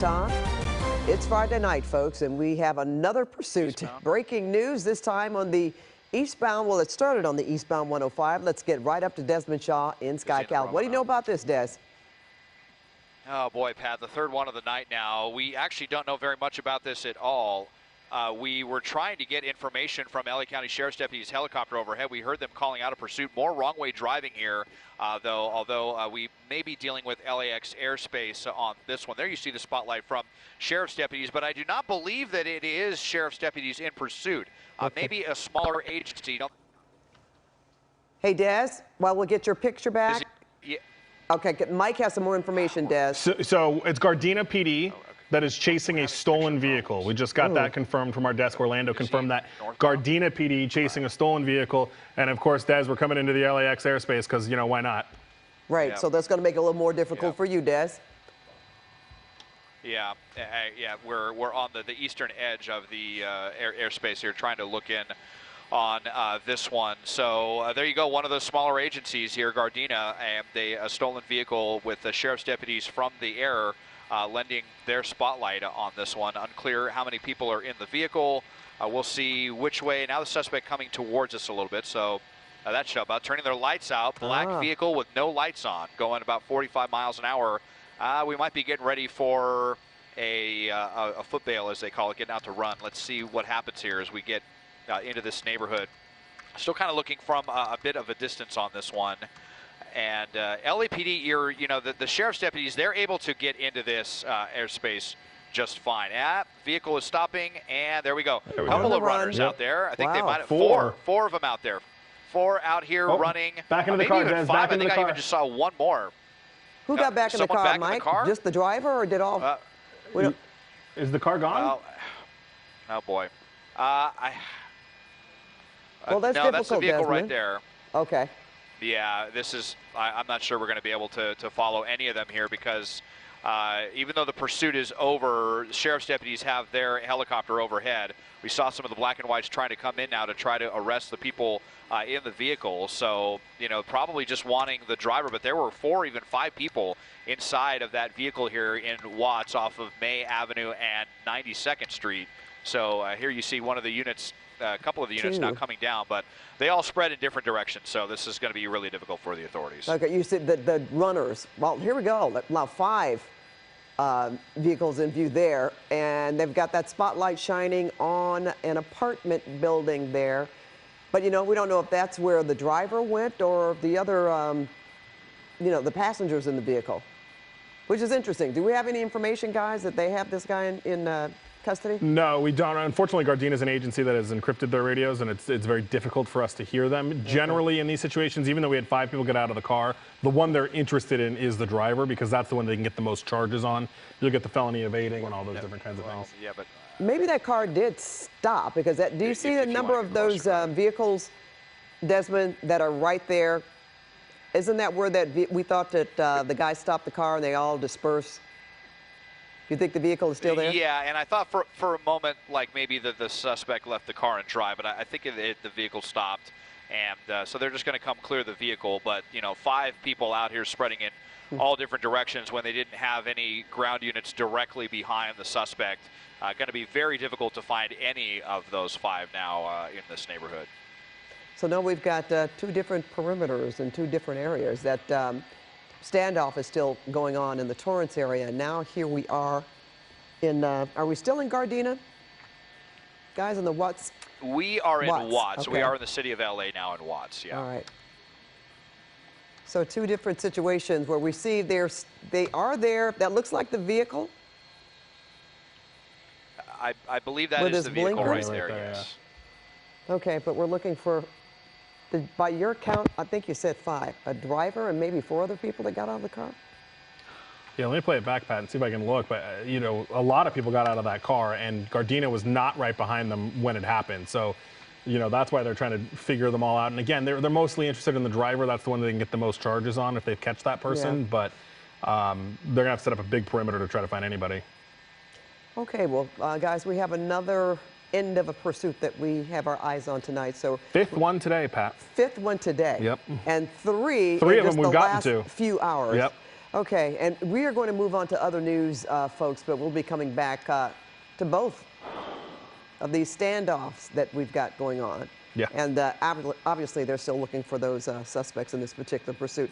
Tom, it's Friday night, folks, and we have another pursuit. Eastbound. Breaking news this time on the eastbound. Well, it started on the eastbound 105. Let's get right up to Desmond Shaw in SkyCal. What do you know about this, Des? Oh boy, Pat, the third one of the night now. We actually don't know very much about this at all. We were trying to get information from LA County Sheriff's deputies helicopter overhead. We heard them calling out a pursuit. More wrong-way driving here, although we may be dealing with LAX airspace on this one. There you see the spotlight from Sheriff's deputies, but I do not believe that it is Sheriff's deputies in pursuit. Maybe a smaller agency. Hey, Des, well, we'll get your picture back. Yeah. Okay, Mike has some more information, Des. So it's Gardena PD that is chasing a stolen vehicle. We just got that confirmed from our desk. Orlando confirmed that. Gardena PD chasing a stolen vehicle. And of course, Des, we're coming into the LAX airspace because, you know, why not? Right, so that's going to make it a little more difficult for you, Des. Yeah, we're on the eastern edge of the airspace here, trying to look in on this one. So there you go, one of those smaller agencies here, Gardena, and a stolen vehicle with the sheriff's deputies from the air lending their spotlight on this one. Unclear how many people are in the vehicle. We'll see which way. Now the suspect coming towards us a little bit. So that show about turning their lights out. Black vehicle with no lights on, going about 45 miles an hour. We might be getting ready for a foot bail, as they call it, getting out to run. Let's see what happens here as we get into this neighborhood. Still kind of looking from a bit of a distance on this one. And LAPD, you know, the sheriff's deputies, they're able to get into this airspace just fine. Vehicle is stopping, and there we go. A couple of runners out there. I think they might have four of them out there. Four out here running. Back into the car, Des. Five. I think I even just saw one more. Who got back in the car, Mike? Just the driver, or did all? Is the car gone? Oh boy. Well, that's no, difficult, that's the vehicle Desmond. right there. Okay. Yeah, this is, I'm not sure we're going to be able to follow any of them here because even though the pursuit is over, the sheriff's deputies have their helicopter overhead. We saw some of the black and whites trying to come in now to try to arrest the people in the vehicle. So, you know, probably just wanting the driver, but there were 4, even 5 people inside of that vehicle here in Watts off of May Avenue and 92nd Street. So here you see one of the units, a couple of the units now coming down, but they all spread in different directions, so this is going to be really difficult for the authorities. Okay, you said the runners. Well, here we go. Now 5 vehicles in view there, and they've got that spotlight shining on an apartment building there. But, you know, we don't know if that's where the driver went or the other, you know, the passengers in the vehicle, which is interesting. Do we have any information, guys, that they have this guy in custody? No, we don't. Unfortunately, Gardena is an agency that has encrypted their radios, and it's very difficult for us to hear them. Generally, in these situations, even though we had 5 people get out of the car, the one they're interested in is the driver because that's the one they can get the most charges on. You'll get the felony evading and all those different kinds of things. Yeah, but maybe that car did stop because do you see the number of those vehicles, Desmond, that are right there? Isn't that where we thought that the guy stopped the car and they all dispersed? You think the vehicle is still there? Yeah, and I thought for a moment like maybe the suspect left the car and drive, but I think the vehicle stopped, and so they're just going to come clear the vehicle. But you know, 5 people out here spreading in all different directions when they didn't have any ground units directly behind the suspect. Going to be very difficult to find any of those 5 now in this neighborhood. So now we've got 2 different perimeters in 2 different areas. That standoff is still going on in the Torrance area. Now here we are in, are we still in Gardena? Guys, in the Watts? We are in Watts. Okay. We are in the city of LA now in Watts, yeah. All right. So 2 different situations where we see they are there. That looks like the vehicle. I believe that is the vehicle right there, yes. Okay, but we're looking for, by your count, I think you said 5. A driver and maybe 4 other people that got out of the car? Yeah, let me play it back, Pat, and see if I can look. But, you know, a lot of people got out of that car, and Gardena was not right behind them when it happened. So, you know, that's why they're trying to figure them all out. And, again, they're mostly interested in the driver. That's the one they can get the most charges on if they catch that person. Yeah. But they're going to have to set up a big perimeter to try to find anybody. Okay, well, guys, we have another end of a pursuit that we have our eyes on tonight. So 5th one today, Pat. 5th one today. Yep. And 3 of in just them we've the gotten last to. few hours. Yep. Okay, and we are going to move on to other news, folks, but we'll be coming back to both of these standoffs that we've got going on. Yeah. And obviously, they're still looking for those suspects in this particular pursuit.